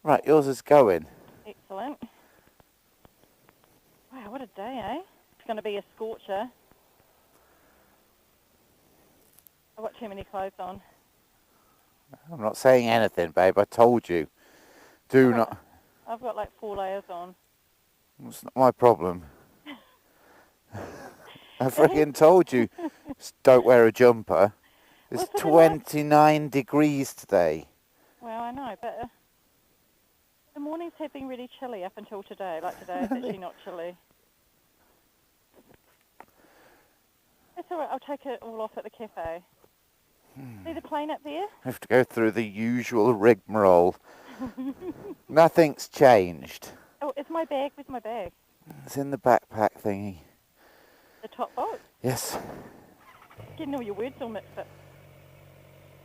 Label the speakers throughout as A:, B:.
A: Right, yours is going.
B: Excellent. Wow, what a day, eh? It's going to be a scorcher. I've got too many clothes on.
A: I'm not saying anything, babe. I told you.
B: I've got like 4 layers on.
A: It's not my problem. I freaking told you. Don't wear a jumper. It's 29 degrees today.
B: Well, I know, but the mornings have been really chilly up until today. Like today, it's actually not chilly. It's all right. I'll take it all off at the cafe. See the plane up there?
A: I have to go through the usual rigmarole. Nothing's changed.
B: Oh, it's my bag. Where's my bag?
A: It's in the backpack thingy.
B: The top box?
A: Yes.
B: Getting all your words all mixed up.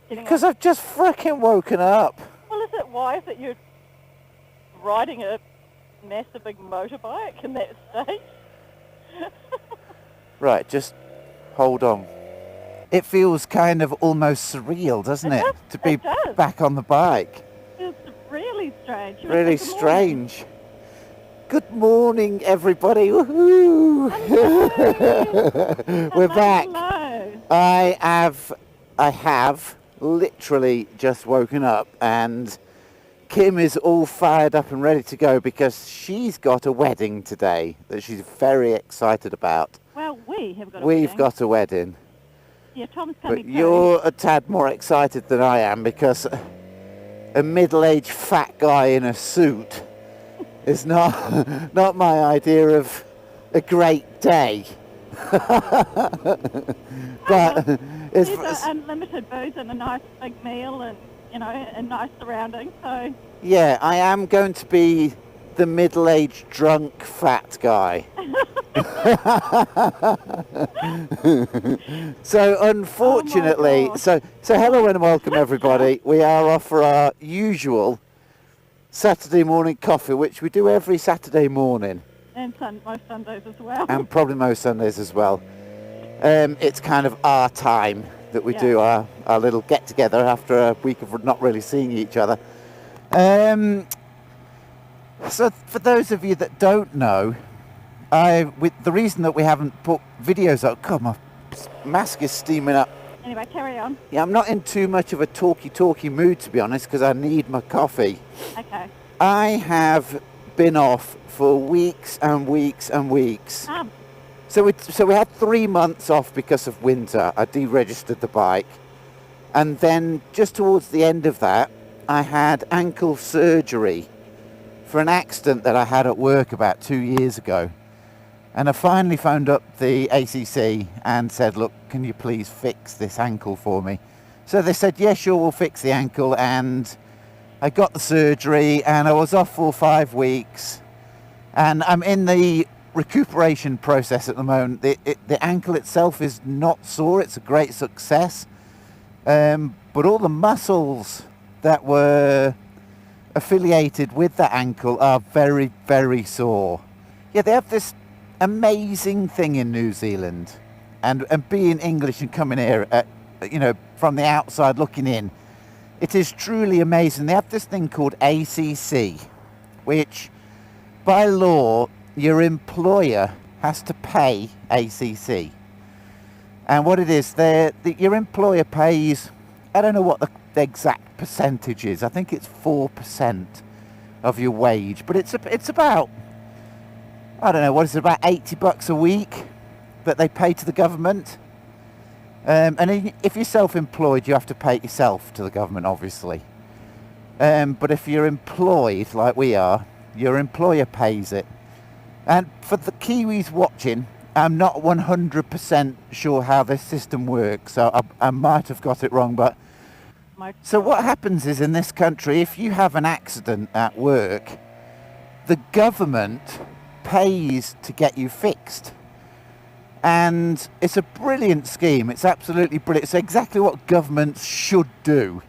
A: Because I've just frickin' woken up.
B: Well, is it wise that you're riding a massive big motorbike in that state?
A: Right, just hold on. It feels kind of almost surreal, doesn't it? To be back on the bike.
B: It's really strange.
A: Really strange. Good morning, everybody. Woohoo! We're back.
B: Hello.
A: I have literally just woken up, and Kim is all fired up and ready to go because she's got a wedding today that she's very excited about.
B: Well, we've got a wedding.
A: We've got a wedding.
B: Yeah, Tom's coming
A: But you're a tad more excited than I am because a middle-aged fat guy in a suit is not my idea of a great day. But
B: there's unlimited booze and a nice big meal and, and nice surroundings, so...
A: Yeah, I am going to be the middle-aged drunk fat guy. So unfortunately, so hello and welcome everybody. We are off for our usual Saturday morning coffee, which we do every Saturday morning.
B: And most Sundays as well.
A: And probably most Sundays as well. It's kind of our time that we do our little get-together after a week of not really seeing each other. So for those of you that don't know, the reason that we haven't put videos up, God, my mask is steaming up.
B: Anyway, carry on.
A: Yeah, I'm not in too much of a talky mood, to be honest, because I need my coffee.
B: Okay.
A: I have been off for weeks and weeks and weeks. So we had 3 months off because of winter. I deregistered the bike. And then just towards the end of that, I had ankle surgery for an accident that I had at work about 2 years ago. And I finally phoned up the ACC and said, look, can you please fix this ankle for me? So they said, yeah, sure, we'll fix the ankle. And I got the surgery and I was off for 5 weeks. And I'm in the recuperation process at the moment. The ankle itself is not sore. It's a great success. But all the muscles that were affiliated with that ankle are very, very sore. Yeah, they have this amazing thing in New Zealand, and being English and coming here, from the outside looking in, it is truly amazing. They have this thing called ACC, which by law your employer has to pay ACC. And what it is, your employer pays, I don't know what the exact percentage is. I think it's 4% of your wage, but it's about, I don't know, what is it, about $80 a week that they pay to the government. And if you're self-employed, you have to pay it yourself to the government, obviously. But if you're employed, like we are, your employer pays it. And for the Kiwis watching, I'm not 100% sure how this system works, so I might have got it wrong, but... So what happens is, in this country, if you have an accident at work, the government pays to get you fixed. And it's a brilliant scheme. It's absolutely brilliant. It's exactly what governments should do,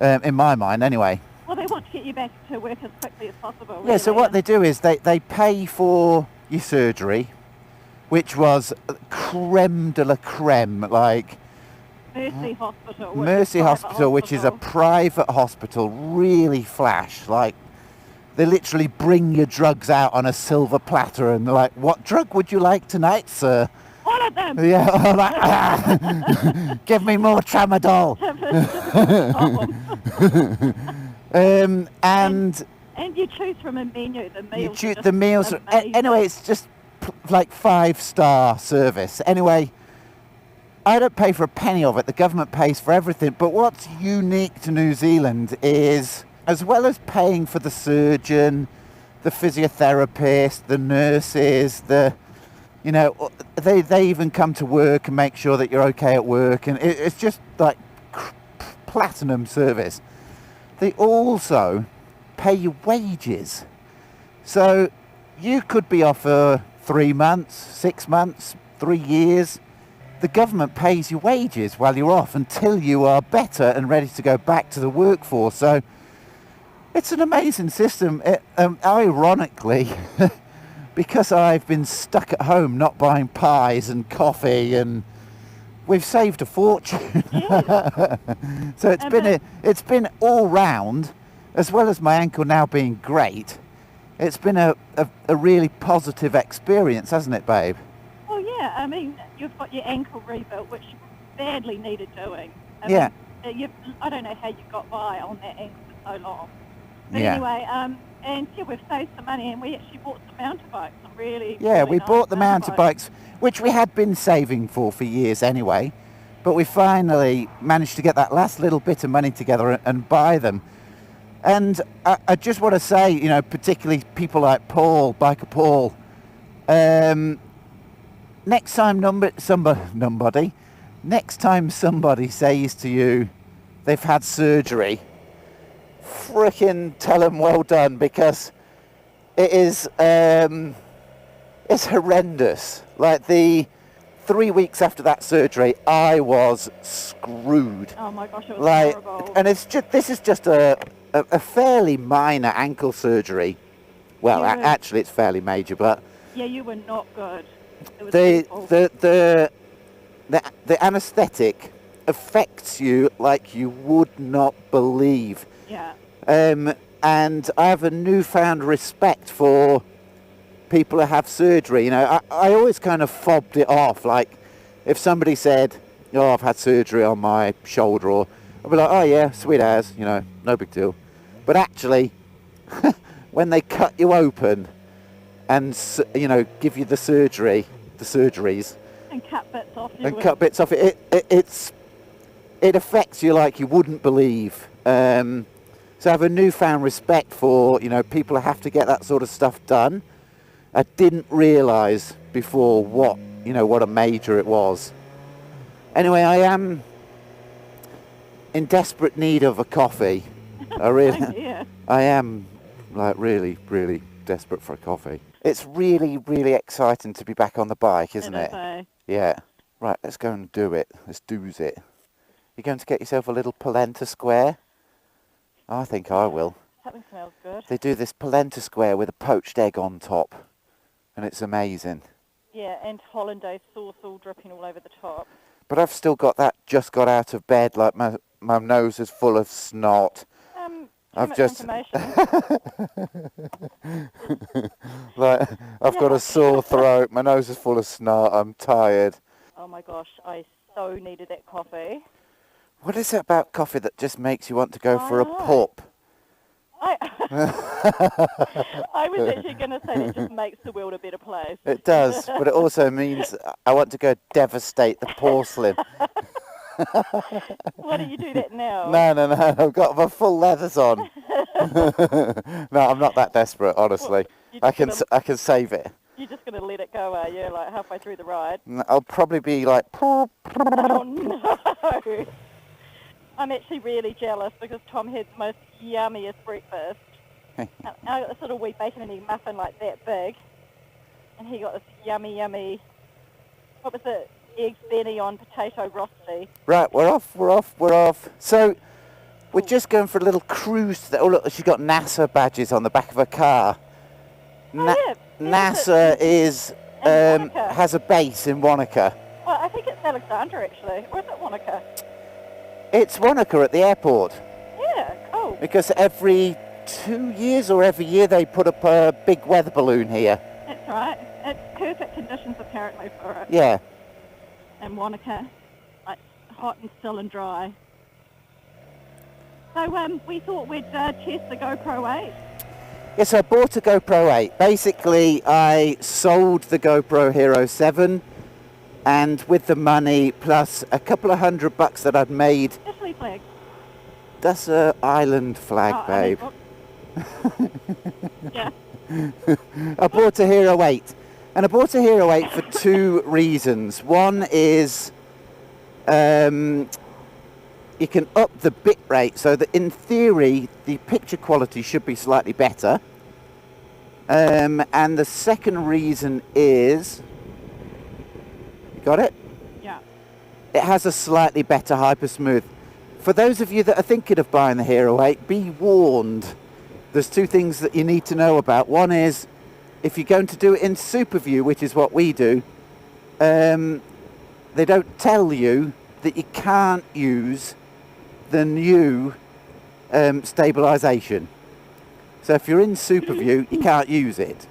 A: in my mind anyway.
B: Well, they want to get you back to work as quickly as possible.
A: Yeah, really. So what they do is they pay for your surgery, which was creme de la creme, like
B: Mercy Hospital.
A: Mercy Hospital, which is a private hospital, really flash. Like, they literally bring your drugs out on a silver platter and they're like, what drug would you like tonight, sir?
B: All of them.
A: Yeah, like, give me more tramadol.
B: And you choose from a menu.
A: The meals. Anyway, it's just like 5-star service. Anyway, I don't pay for a penny of it. The government pays for everything. But what's unique to New Zealand is, as well as paying for the surgeon, the physiotherapist, the nurses, they even come to work and make sure that you're okay at work, and it's just like platinum service. They also pay you wages. So you could be off for 3 months, 6 months, 3 years. The government pays you wages while you're off until you are better and ready to go back to the workforce. So it's an amazing system. Ironically, because I've been stuck at home not buying pies and coffee, and we've saved a fortune. So it's been all round, as well as my ankle now being great. It's been a really positive experience, hasn't it, babe?
B: Oh yeah, I mean, you've got your ankle rebuilt, which badly needed doing. I don't know how you got by on that ankle for so long. But anyway, we've saved some money, and we actually bought some mountain bikes. We bought the mountain bikes, which we had been saving for years anyway. But we finally managed to get that last little bit of money together and buy them. And I just want to say, particularly people like Paul, Biker Paul, next time somebody says to you they've had surgery, frickin' tell them well done, because it is it's horrendous. Like, the 3 weeks after that surgery, I was screwed. Oh my gosh, it was horrible.
A: And this is just a fairly minor ankle surgery. Well, actually, it's fairly major, but
B: yeah, you were not good. It was
A: the anaesthetic affects you like you would not believe.
B: Yeah.
A: And I have a newfound respect for people who have surgery. I always kind of fobbed it off. Like, if somebody said, "Oh, I've had surgery on my shoulder," or I'd be like, "Oh yeah, sweet as, no big deal." But actually, when they cut you open and give you the surgeries,
B: and cut bits off
A: it affects you like you wouldn't believe. So I have a newfound respect for people who have to get that sort of stuff done. I didn't realise before what a major it was. Anyway, I am in desperate need of a coffee. I am, like, really, really desperate for a coffee. It's really, really exciting to be back on the bike, isn't it? Yeah. Right, let's go and do it. Let's do's it. You going to get yourself a little polenta square? I think I will.
B: Something smells good.
A: They do this polenta square with a poached egg on top, and it's amazing.
B: Yeah, and hollandaise sauce all dripping all over the top.
A: But I've still got that just got out of bed, like my nose is full of snot. I've just like, I've got a sore throat, my nose is full of snot, I'm tired.
B: Oh my gosh, I so needed that coffee.
A: What is it about coffee that just makes you want to go for a pup?
B: I was actually going to say it just makes the world a better place.
A: It does, but it also means I want to go devastate the porcelain.
B: Why don't you do that now?
A: No, I've got my full leathers on. No, I'm not that desperate, honestly. I can save it.
B: You're just going to let it go, are you, like halfway through the ride?
A: I'll probably be like...
B: Oh, no. I'm actually really jealous because Tom had the most yummiest breakfast. I got this little wee bacon and egg muffin like that big. And he got this yummy, what was it? Eggs benny on potato rosti.
A: Right, we're off. So, we're just going for a little cruise. Oh, look, she's got NASA badges on the back of her car. NASA has a base in Wanaka.
B: Well, I think it's Alexandra, actually. Or is it Wanaka?
A: It's Wanaka at the airport.
B: Yeah, cool.
A: Because every 2 years or every year they put up a big weather balloon here.
B: That's right. It's perfect conditions, apparently, for it.
A: Yeah.
B: And Wanaka, like, hot and still and dry. So we thought we'd test the GoPro 8.
A: Yes, I bought a GoPro 8. Basically, I sold the GoPro Hero 7, and with the money plus a couple of $100 that I'd made.
B: Italy flag.
A: That's an island flag, babe.
B: Yeah.
A: I bought a Hero 8, and I bought a Hero 8 for two reasons. One is you can up the bit rate so that in theory the picture quality should be slightly better. And the second reason is, you got it?
B: Yeah.
A: It has a slightly better hypersmooth. For those of you that are thinking of buying the Hero 8, be warned. There's two things that you need to know about. One is, if you're going to do it in super view, which is what we do, they don't tell you that you can't use the new stabilisation. So if you're in super view, you can't use it.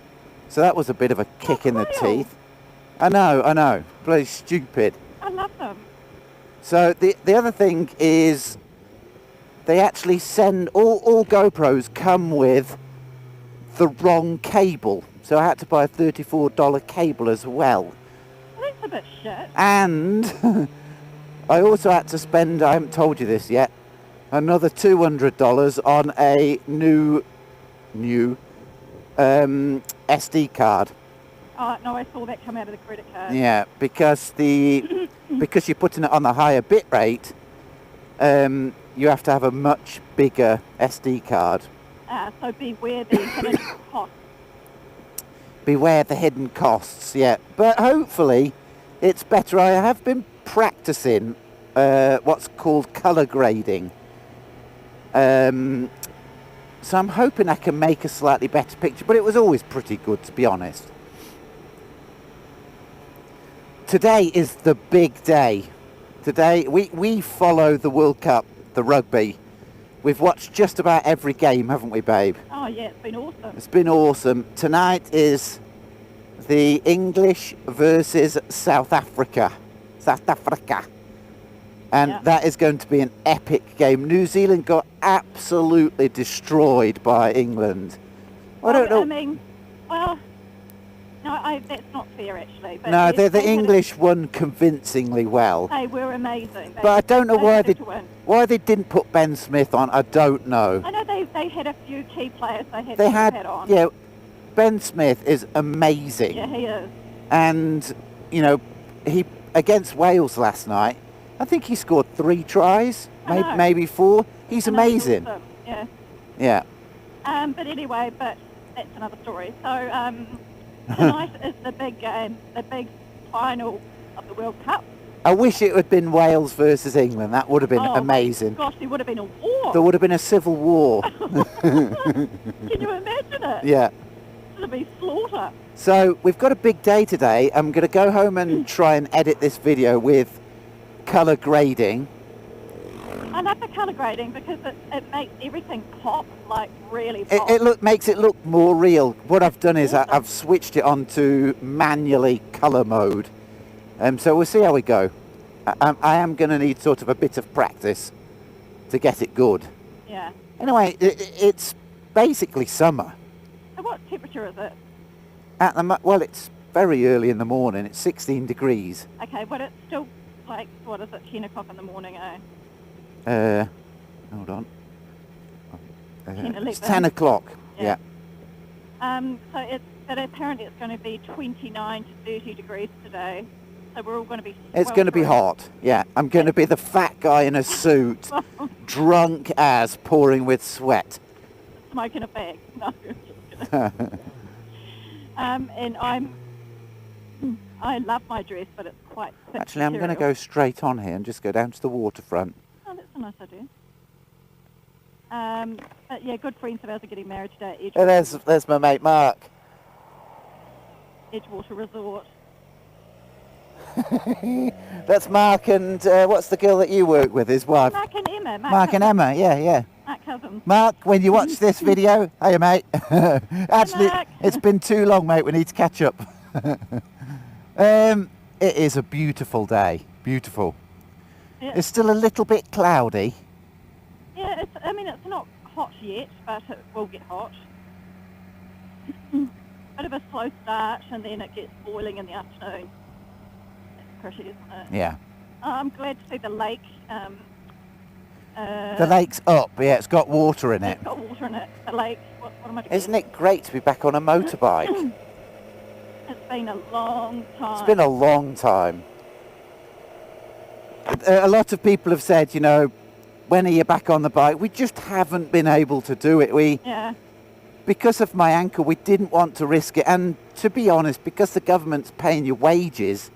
A: So that was a bit of a kick in the teeth. I know, bloody stupid.
B: I love them.
A: So the other thing is, they actually send, all GoPros come with the wrong cable. So I had to buy a $34 cable as well.
B: Well, that's a bit shit.
A: And I also had to spend, I haven't told you this yet, another $200 on a new SD card.
B: Oh, no, I saw that come out of the credit card.
A: Yeah, because because you're putting it on the higher bit rate, you have to have a much bigger SD card.
B: So beware the hidden costs.
A: Beware the hidden costs, yeah. But hopefully it's better. I have been practicing what's called colour grading. So I'm hoping I can make a slightly better picture, but it was always pretty good, to be honest. Today is the big day. Today, we follow the World Cup, the rugby. We've watched just about every game, haven't we, babe?
B: Oh, yeah, it's been awesome.
A: It's been awesome. Tonight is the English versus South Africa. And
B: yeah,
A: that is going to be an epic game. New Zealand got absolutely destroyed by England.
B: Well,
A: I don't know.
B: I mean, well, no, that's not fair, actually. But
A: No,
B: yes,
A: the English won convincingly well.
B: They were amazing.
A: But I don't know why they didn't put Ben Smith on. I don't know.
B: I know they had a few key players
A: they
B: had
A: had
B: on.
A: Yeah, Ben Smith is amazing.
B: Yeah, he is.
A: And, you know, he against Wales last night, I think he scored 3 tries, maybe 4. He's amazing.
B: Awesome. Yeah.
A: Yeah.
B: But anyway, that's another story. So tonight is the big game, the big final of the World Cup.
A: I wish it had been Wales versus England. That would have been amazing.
B: Gosh, there would have been a war.
A: There would have been a civil war.
B: Can you imagine it?
A: Yeah.
B: It would be slaughter.
A: So we've got a big day today. I'm going to go home and try and edit this video with colour grading.
B: I love the colour grading because it makes everything pop, like really pop.
A: It makes it look more real. What I've done is I've switched it onto manually colour mode. So we'll see how we go. I am going to need sort of a bit of practice to get it good.
B: Yeah.
A: Anyway, it's basically summer.
B: So what temperature is it?
A: Well, it's very early in the morning. It's 16 degrees.
B: Okay, but it's still like, what is it, 10 o'clock in the morning, eh?
A: Hold on.
B: 10,
A: it's 10 o'clock, yeah.
B: But apparently it's going to be 29 to 30 degrees today. So we're all going to be...
A: It's going to be hot, yeah. I'm going to be the fat guy in a suit, drunk as, pouring with sweat.
B: Smoking a bag. No. And I love my dress, but it's quite thick.
A: Actually, I'm going to go straight on here and just go down to the waterfront.
B: Oh, that's a nice idea. But yeah, good friends of ours are getting married today at Edgewater.
A: There's my mate Mark.
B: Edgewater Resort.
A: That's Mark and what's the girl that you work with, his wife?
B: Mark and Emma.
A: Mark and Emma, yeah.
B: Mark cousins.
A: Mark, when you watch this video, hey mate. Actually,
B: Mark.
A: it's been too long, mate. We need to catch up. It is a beautiful day. Beautiful.
B: Yeah.
A: It's still a little bit cloudy.
B: Yeah, it's not hot yet, but it will get hot. Bit of a slow start, and then it gets boiling in the afternoon. It's pretty, isn't it?
A: Yeah.
B: I'm glad to see the lake.
A: The lake's up, yeah, it's got water in it.
B: It's got water in it. The lake, what am I doing?
A: Isn't it great to be back on a motorbike?
B: It's been a long time.
A: It's been a long time. A lot of people have said, you know, when are you back on the bike? We just haven't been able to do it.
B: Yeah.
A: Because of my ankle, we didn't want to risk it. And to be honest, because the government's paying your wages,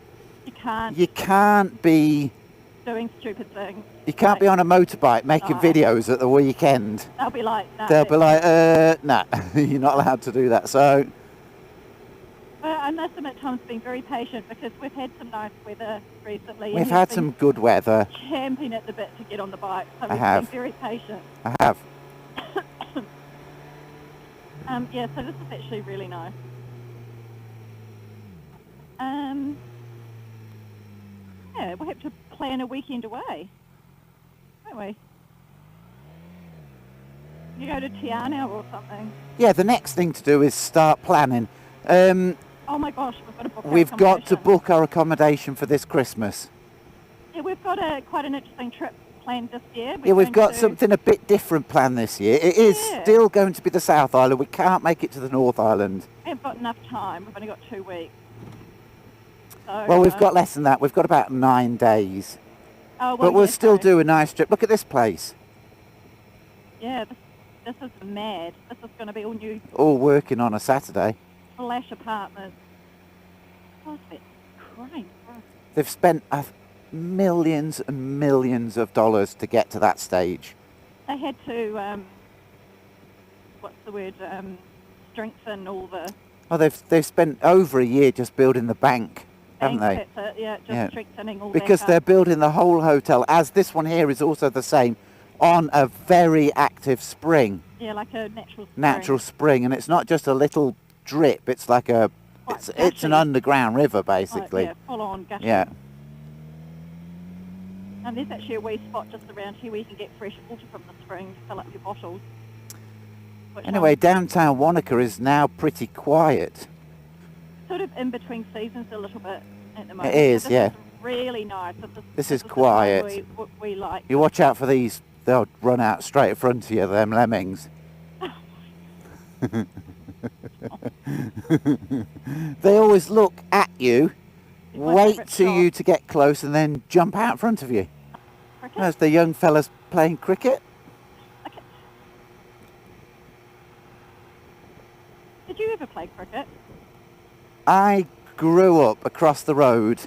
A: you can't be
B: doing stupid things.
A: You can't be on a motorbike making videos at the weekend.
B: They'll be like, nah.
A: Nah, you're not allowed to do that. So.
B: Well, I must admit, Tom's been very patient because we've had some nice weather recently.
A: We've had some good weather.
B: Champing at the bit to get on the bike. So we've been very patient.
A: I have.
B: Yeah, so this is actually really nice. Yeah, we'll have to plan a weekend away, won't we? You go to Tiana or something.
A: Yeah, the next thing to do is start planning.
B: Oh my gosh, we've got to book.
A: We've got to book our accommodation for this Christmas.
B: Yeah, we've got quite an interesting trip planned this year.
A: We've got something a bit different planned this year. It is still going to be the South Island. We can't make it to the North Island.
B: We haven't got enough time. We've only got 2 weeks. So,
A: well, we've got less than that. We've got about 9 days.
B: Oh, well,
A: but we'll still do a nice trip. Look at this place.
B: Yeah, this is mad. This is going to be all new.
A: All working on a Saturday.
B: Flash apartments. Oh, that's crazy.
A: They've spent millions and millions of dollars to get to that stage.
B: They had to, what's the word, strengthen all the...
A: Oh, they've spent over a year just building the bank, haven't they?
B: That's it, yeah, strengthening all
A: because they're building the whole hotel, as this one here is also the same, on a very active spring.
B: Yeah, like a natural spring.
A: Natural spring, and it's not just a little drip, it's like it's an underground river, basically.
B: Yeah, full on gushing.
A: Yeah.
B: And there's actually a wee spot just around here where you can get fresh water from the spring to fill up your bottles.
A: Anyway, downtown Wanaka is now pretty quiet.
B: Sort of in between seasons a little bit at the moment.
A: It is,
B: this is really nice.
A: This is quiet.
B: We like.
A: You watch out for these. They'll run out straight in front of you, them lemmings. They always look at you, wait for you to get close, and then jump out in front of you. That's the young fellas playing cricket.
B: Okay. Did you ever play cricket?
A: I grew up across the road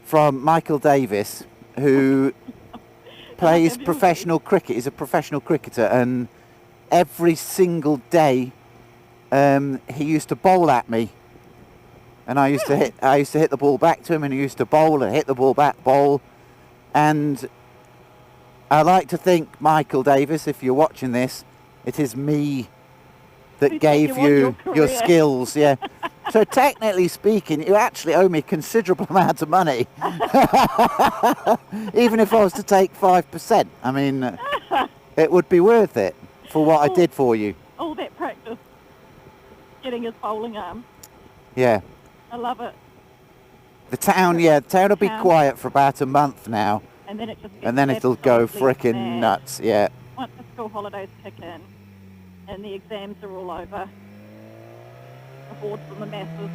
A: from Michael Davis, who plays professional cricket. He's a professional cricketer, and every single day he used to bowl at me, and I used to hit the ball back to him, and he used to bowl and hit the ball back, bowl. And I like to think, Michael Davis, if you're watching this, it is me that gave you your skills. Yeah. So technically speaking, you actually owe me a considerable amount of money, even if I was to take 5%. I mean, it would be worth it for what I did for you.
B: All that practice, getting his bowling arm.
A: Yeah.
B: I love it.
A: The town will be quiet for about a month now.
B: And then it just gets
A: it'll go frickin' nuts, yeah.
B: Once the school holidays kick in and the exams are all over, the hordes and the masses.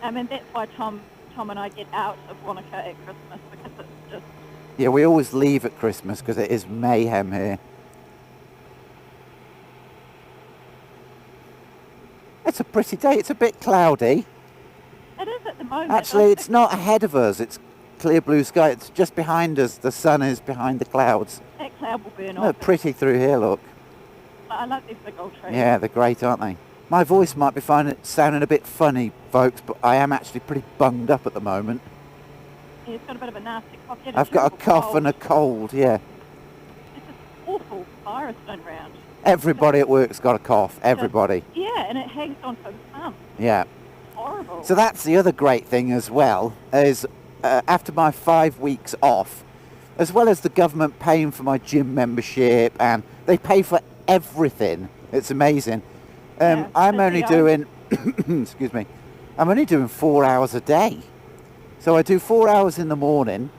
B: I mean, that's why Tom and I get out of Wanaka at Christmas, because it's just...
A: Yeah, we always leave at Christmas because it is mayhem here. It's a pretty day. It's a bit cloudy.
B: It is at the moment.
A: Actually, it's not ahead of us. It's clear blue sky. It's just behind us. The sun is behind the clouds.
B: That cloud will burn off.
A: Look pretty through here, look.
B: I love these big old trees.
A: Yeah, they're great, aren't they? My voice might be sounding a bit funny, folks, but I am actually pretty bunged up at the moment.
B: Yeah, it's got a bit of a nasty cough.
A: I've got a cough and a cold, yeah.
B: It's an awful virus going round.
A: Everybody at work's got a cough, everybody.
B: Yeah, and it hangs on for months.
A: Yeah.
B: Horrible.
A: So that's the other great thing as well, is after my 5 weeks off, as well as the government paying for my gym membership, and they pay for everything. It's amazing. I'm only doing, excuse me, I'm only doing 4 hours a day. So I do 4 hours in the morning,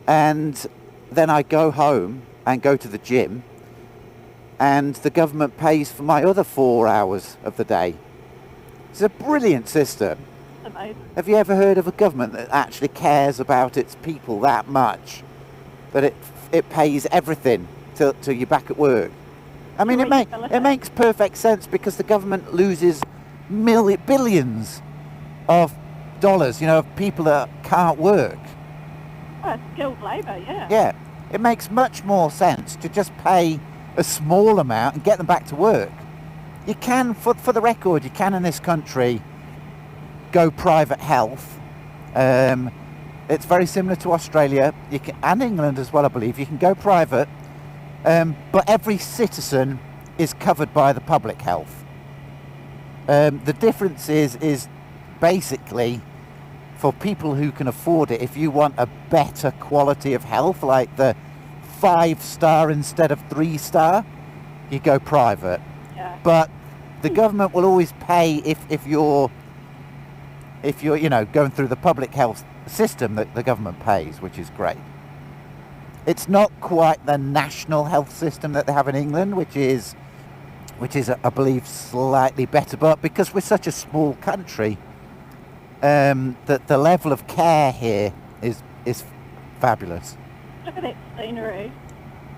A: and then I go home and go to the gym, and the government pays for my other 4 hours of the day. It's a brilliant system.
B: Amazing.
A: Have you ever heard of a government that actually cares about its people that much, that it pays everything till you're back at work? I mean, it makes perfect sense, because the government loses billions of dollars, of people that can't work.
B: Oh, skilled labour, yeah.
A: Yeah, it makes much more sense to just pay a small amount and get them back to work. You can, for the record, you can in this country go private health. It's very similar to Australia, and England as well, I believe. You can go private, but every citizen is covered by the public health. The difference is basically, for people who can afford it, if you want a better quality of health, like the 5-star instead of 3-star, you go private.
B: Yeah.
A: But the government will always pay if you're going through the public health system, that the government pays, which is great. It's not quite the national health system that they have in England, which is I believe slightly better, but because we're such a small country, that the level of care here is fabulous.
B: Look at that scenery.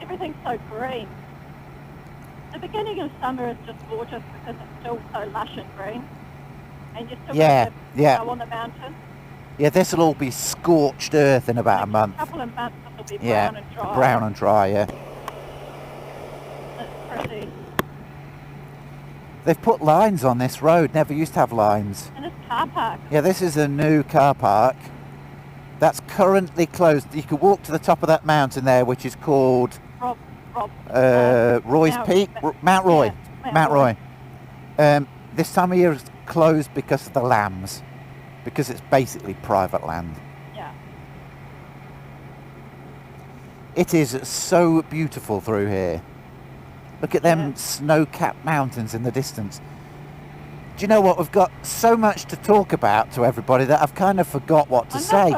B: Everything's so green. The beginning of summer is just gorgeous because it's still so lush and green. And you still get the snow on the mountain.
A: Yeah, this will all be scorched earth in about a month.
B: A couple of months it'll be brown and dry.
A: Brown and dry, yeah.
B: It's pretty.
A: They've put lines on this road, never used to have lines.
B: And this car park.
A: Yeah, this is a new car park that's currently closed. You can walk to the top of that mountain there, which is called Roy's Peak, Mount Roy.
B: Yeah,
A: Mount Roy. This time of year is closed because of the lambs, because it's basically private land.
B: Yeah.
A: It is so beautiful through here. Look at them snow-capped mountains in the distance. Do you know what? We've got so much to talk about to everybody that I've kind of forgot what to say.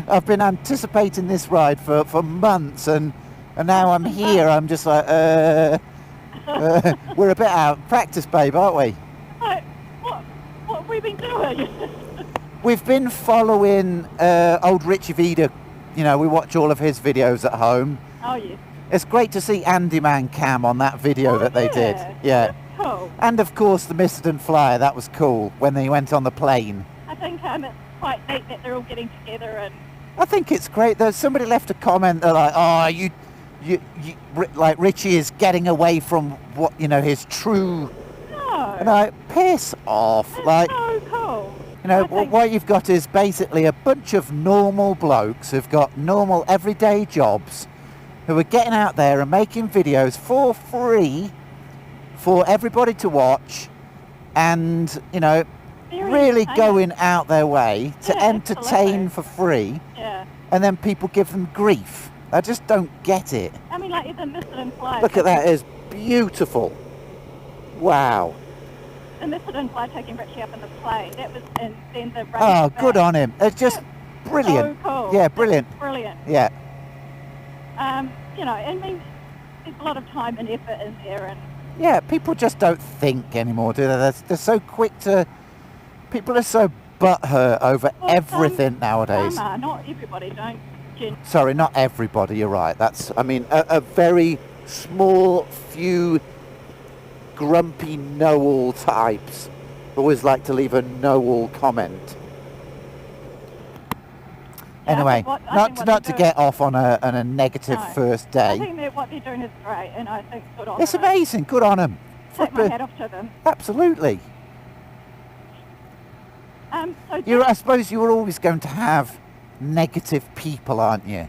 A: I've been anticipating this ride for months, and now I'm here. I'm just like, we're a bit out of practice, babe, aren't we?
B: What have we been doing?
A: We've been following old Richie Vida. We watch all of his videos at home.
B: Oh, yes.
A: It's great to see Andy Man Cam on that video that they did. Yeah.
B: That's cool.
A: And of course the Misterdon Flyer, that was cool when they went on the plane.
B: I think it's quite neat that they're all getting together, and
A: I think it's great. There's somebody left a comment, they're like, oh, you like Richie is getting away from what, his true.
B: No.
A: And I piss off.
B: That's so cool.
A: What you've got is basically a bunch of normal blokes who've got normal everyday jobs, who are getting out there and making videos for free for everybody to watch, and really going out their way to entertain for free.
B: Yeah.
A: And then people give them grief. I just don't get it.
B: I mean, like the Misterdon Flyer.
A: Look at that, it's beautiful. Wow.
B: The Misterdon Flyer taking Richie up in the plane. That was in the race.
A: Oh, good on him. It's just brilliant.
B: So cool.
A: Yeah, brilliant.
B: That's brilliant.
A: Yeah.
B: I mean, there's a lot of time and effort in there, and
A: yeah, people just don't think anymore, do they? They're so quick to. People are so butthurt over everything nowadays.
B: Some are, not everybody. Don't.
A: Sorry, not everybody. You're right. A very small few grumpy know-all types always like to leave a know-all comment. Anyway, not to get off on a negative first day.
B: I think that what they're doing is great, and I think good on
A: It's
B: them.
A: amazing. Good on them.
B: Take my hat off to them.
A: Absolutely.
B: So
A: I suppose you were always going to have negative people, aren't you?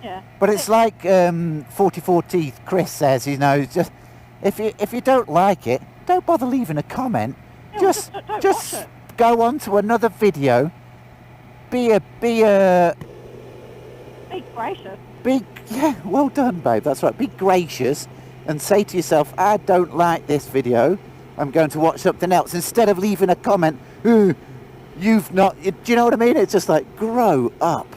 B: yeah.
A: But it's like 44 Teeth Chris says, you know, just if you don't like it, don't bother leaving a comment.
B: Yeah,
A: just
B: don't
A: go on to another video. Be
B: gracious.
A: Yeah, well done, babe. That's right. Be gracious and say to yourself, I don't like this video. I'm going to watch something else. Instead of leaving a comment, do you know what I mean? It's just like, grow up.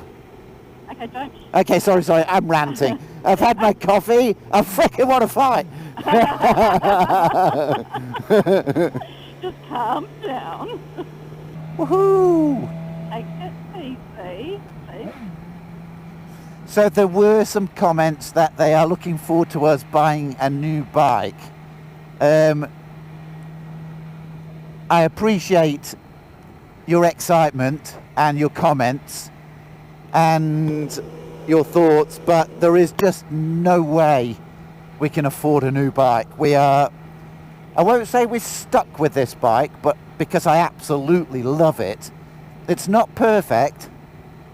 B: Okay, don't.
A: Okay, sorry, I'm ranting. I've had my coffee. I freaking want to fight.
B: Just calm down.
A: Woohoo!
B: Take it easy. See?
A: So there were some comments that they are looking forward to us buying a new bike. I appreciate your excitement and your comments and your thoughts, but there is just no way we can afford a new bike. I won't say we're stuck with this bike, but because I absolutely love it. It's not perfect,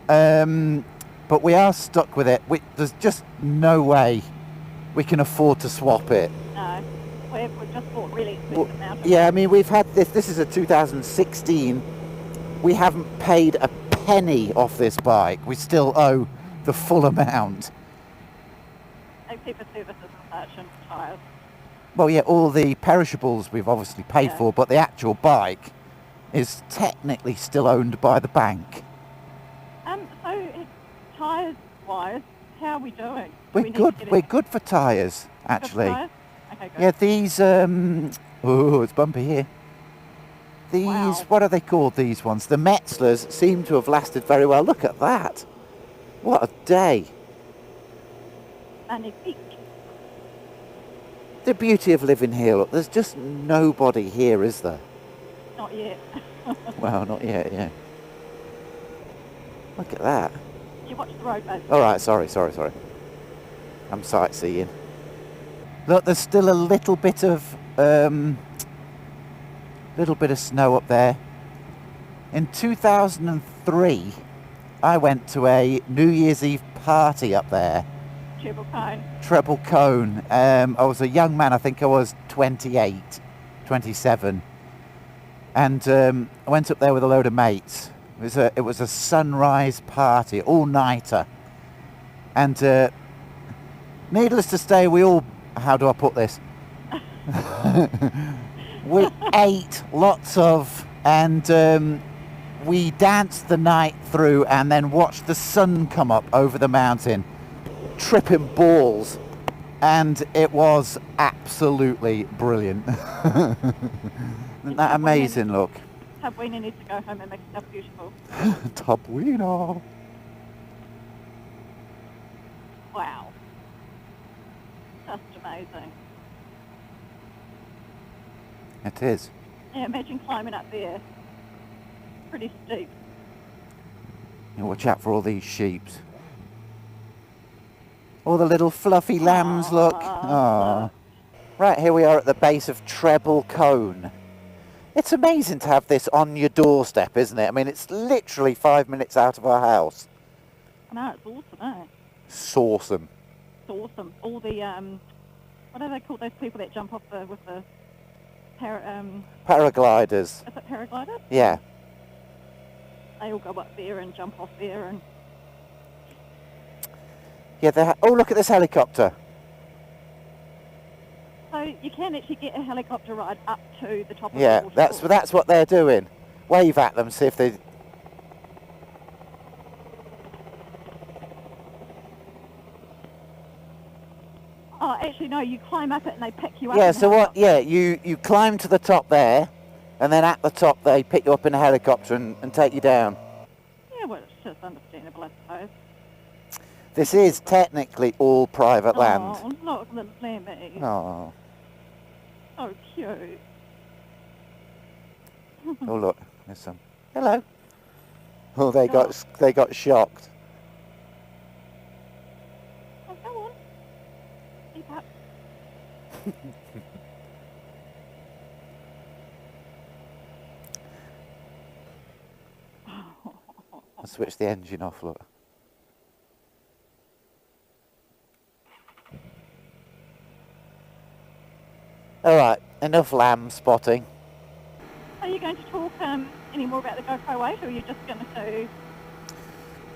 A: but we are stuck with it. There's just no way we can afford to swap it.
B: No, we've just bought really expensive mountain.
A: Yeah, I mean, we've had this is a 2016. We haven't paid a penny off this bike. We still owe the full amount.
B: Except for services and such and tyres.
A: Well, yeah, all the perishables we've obviously paid for, but the actual bike is technically still owned by the bank.
B: So tyres wise, how are we doing?
A: We're good. We're good for tyres, actually.
B: Good for tyres? Okay, good.
A: Yeah, these. Oh, it's bumpy here. These.
B: Wow.
A: What are they called? These ones. The Metzlers seem to have lasted very well. Look at that. What a day.
B: Magnifique.
A: The beauty of living here. Look, there's just nobody here, is there?
B: Not yet.
A: Well, not yet. Yeah. Look at that.
B: You watch the road, babe.
A: All right. Sorry. I'm sightseeing. Look, there's still a little bit of snow up there. In 2003, I went to a New Year's Eve party up there.
B: Treble Cone.
A: Treble Cone. I was a young man. I think I was 28, 27, and I went up there with a load of mates. It was a sunrise party, all-nighter, and needless to say, we all. How do I put this? We ate lots of, and we danced the night through, and then watched the sun come up over the mountain, tripping balls, and it was absolutely brilliant. Isn't that amazing? Look.
B: Tabweena needs to go home and make stuff beautiful.
A: Tabweena.
B: Wow. Just amazing.
A: It is.
B: Yeah, imagine climbing up there. Pretty steep.
A: You watch out for all these sheeps. All the little fluffy lambs, look. Aww. Right, here we are at the base of Treble Cone. It's amazing to have this on your doorstep, isn't it? I mean, it's literally 5 minutes out of our house.
B: I know, it's awesome, eh?
A: It's awesome.
B: It's awesome. All the, what are they called, those people that jump off with the
A: paragliders.
B: Is it paragliders?
A: Yeah.
B: They all go up there and jump off there and...
A: Yeah, oh, look at this helicopter.
B: So you can actually get a helicopter ride up to the top of the waterfall.
A: Yeah, that's what they're doing. Wave at them, see if they...
B: Oh, actually, no, you climb up it and they pick you up.
A: Yeah, so what, yeah, you climb to the top there, and then at the top they pick you up in a helicopter and take you down.
B: Yeah, well, it's just understandable, I suppose.
A: This is technically all private land.
B: Oh, look, little Lammy.
A: Oh.
B: So cute.
A: Oh, look, there's some. Hello. Oh, they got shocked.
B: Oh, go on. Keep up.
A: I'll switch the engine off, look. Alright, enough lamb spotting.
B: Are you going to talk any more about the GoPro 8, or are you just going to...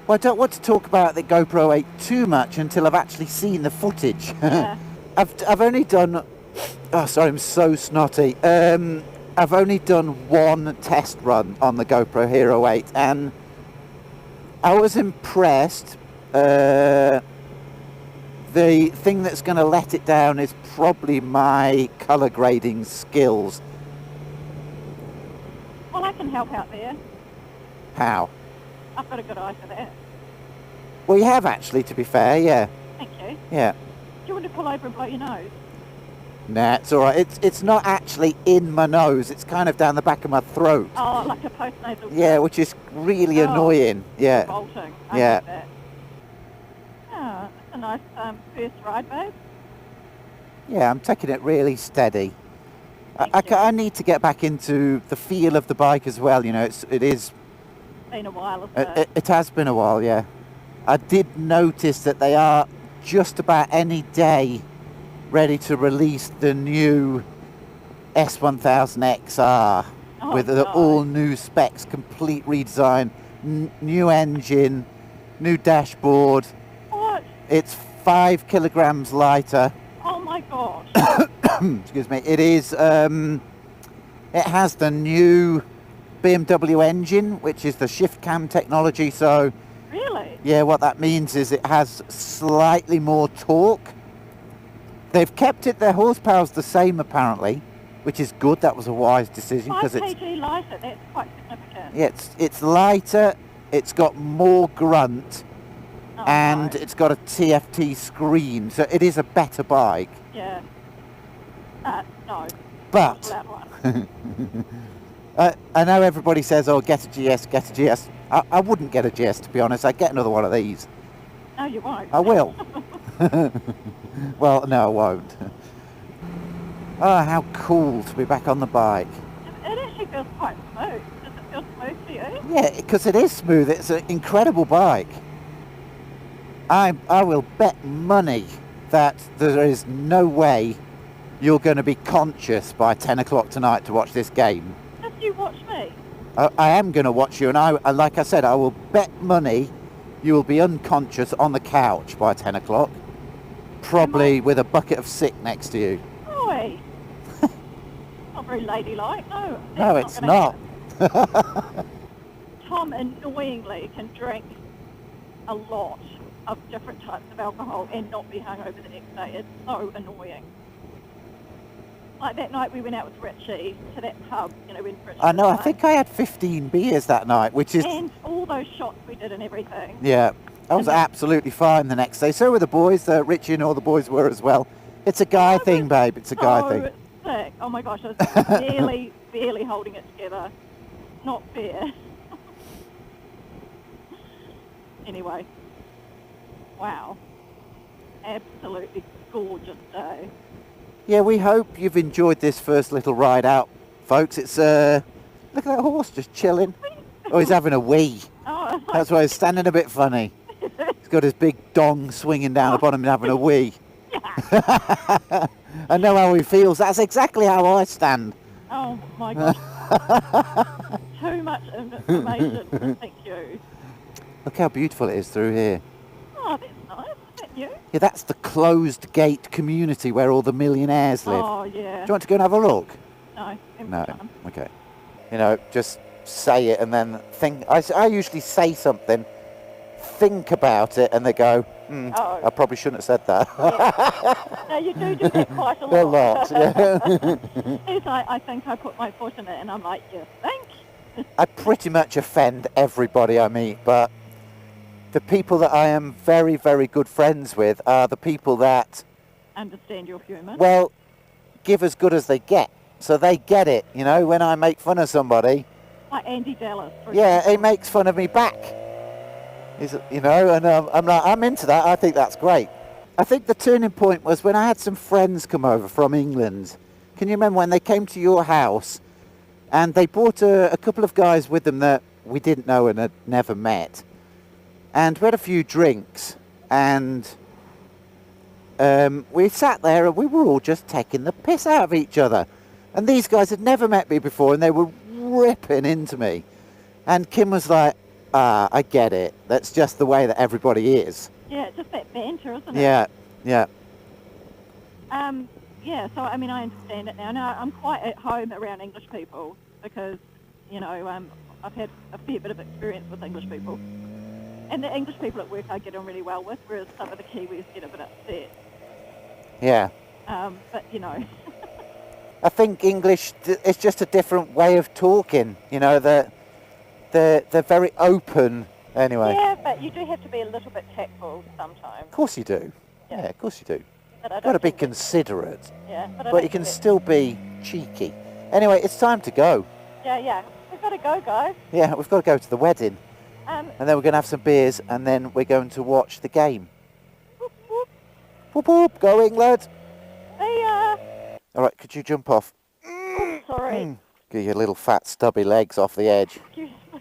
A: Well, I don't want to talk about the GoPro 8 too much until I've actually seen the footage.
B: Yeah.
A: I've only done... Oh, sorry, I'm so snotty. I've only done one test run on the GoPro Hero 8, and I was impressed. The thing that's going to let it down is probably my colour grading skills.
B: Well, I can help out there.
A: How?
B: I've got a good eye for that.
A: Well, you have actually, to be fair, yeah.
B: Thank you.
A: Yeah.
B: Do you want to pull over and blow your nose?
A: Nah, it's all right. It's not actually in my nose. It's kind of down the back of my throat.
B: Oh, like a postnasal.
A: Yeah, which is really annoying. Yeah.
B: Revolting.
A: Yeah.
B: Like that. Oh, that's a nice first ride, babe.
A: Yeah, I'm taking it really steady.
B: Thank you.
A: I need to get back into the feel of the bike as well. You know, it is.
B: Been a while, isn't it?
A: It has been a while, yeah. I did notice that they are just about any day ready to release the new S1000XR with the all new specs, complete redesign, new engine, new dashboard.
B: What?
A: It's 5 kilograms lighter.
B: Oh my gosh.
A: Excuse me. It is. It has the new BMW engine, which is the shift cam technology. So,
B: Really?
A: yeah, what that means is it has slightly more torque. They've kept it, their horsepower's the same apparently, which is good. That was a wise decision
B: 5
A: because it's
B: kg lighter, that's quite significant.
A: yeah, it's lighter, it's got more grunt,
B: Oh,
A: and
B: right.
A: it's got a TFT screen, so it is a better bike.
B: Yeah. No.
A: But
B: That one.
A: I know everybody says, "Oh, get a GS, get a GS." I wouldn't get a GS, to be honest. I'd get another one of these.
B: No, you won't.
A: I will. Well, no, I won't. Oh, how cool to be back on the bike.
B: It actually feels quite smooth. Does it feel smooth to you?
A: Yeah, because it is smooth. It's an incredible bike. I will bet money that there is no way you're going to be conscious by 10 o'clock tonight to watch this game.
B: If you watch me.
A: I am going to watch you, and like I said, I will bet money you will be unconscious on the couch by 10 o'clock. Probably with a bucket of sick next to you.
B: Oi. Not very ladylike, no.
A: No,
B: that's
A: it's not.
B: happen. Tom annoyingly can drink a lot of different types of alcohol and not be hungover the next day. It's so annoying. Like that night we went out with Richie to that pub, when Richie
A: I know,
B: was
A: I
B: playing.
A: think I had 15 beers that night, which is...
B: And all those shots we did and everything.
A: Yeah, I was
B: And then-
A: absolutely fine the next day. So were the boys, Richie and all the boys were as well. It's a guy thing, babe, it's a guy thing.
B: Sick. Oh my gosh, I was barely holding it together. Not fair. Anyway. Wow. Absolutely gorgeous day.
A: Yeah, we hope you've enjoyed this first little ride out, folks. It's, look at that horse just chilling. Oh, he's having a wee.
B: Oh,
A: That's why he's standing a bit funny. He's got his big dong swinging down the bottom and having a wee. I know how he feels. That's exactly how I stand.
B: oh my gosh. Too much information. Thank you.
A: Look how beautiful it is through here.
B: Oh, that's nice. Is that you?
A: Yeah, that's the closed gate community where all the millionaires live.
B: Oh,
A: Do
B: yeah.
A: you want to go and have a look?
B: No.
A: No. Okay. Just say it and then think. I usually say something, think about it, and they go,
B: Oh.
A: I probably shouldn't have said that.
B: No, you do that quite a lot.
A: A lot, yeah.
B: It's like, I think I put my foot in it, and I'm like, you think?
A: I pretty much offend everybody I meet, but the people that I am very, very good friends with are the people that,
B: Understand you're human.
A: well, give as good as they get. So they get it, when I make fun of somebody,
B: Like Andy Dallas. for
A: yeah, he
B: example.
A: makes fun of me back. And I'm like, I'm into that. I think that's great. I think the turning point was when I had some friends come over from England. Can you remember when they came to your house and they brought a couple of guys with them that we didn't know and had never met. And we had a few drinks, and we sat there and we were all just taking the piss out of each other. And these guys had never met me before, and they were ripping into me. And Kim was like, I get it. That's just the way that everybody is.
B: Yeah, it's just that banter, isn't it?
A: Yeah, yeah.
B: Yeah, so, I mean, I understand it now. Now, I'm quite at home around English people because, you know, I've had a fair bit of experience with English people. And the English people at work I get on really well with, whereas some of the Kiwis get a bit upset.
A: Yeah.
B: But, you know.
A: I think English is just a different way of talking. You know, they're very open anyway.
B: Yeah, but you do have to be a little bit tactful sometimes.
A: Of course you do.
B: Yeah,
A: of course you do.
B: But
A: You've got to be considerate.
B: Yeah,
A: but you can still be cheeky. Anyway, it's time to go.
B: Yeah. We've got to go, guys.
A: Yeah, we've got to go to the wedding.
B: And
A: then we're going to have some beers, and then we're going to watch the game.
B: Whoop, whoop.
A: Whoop, whoop. Go, England.
B: See ya.
A: All right, could you jump off?
B: Oh, sorry.
A: Get your little fat stubby legs off the edge.
B: Excuse me.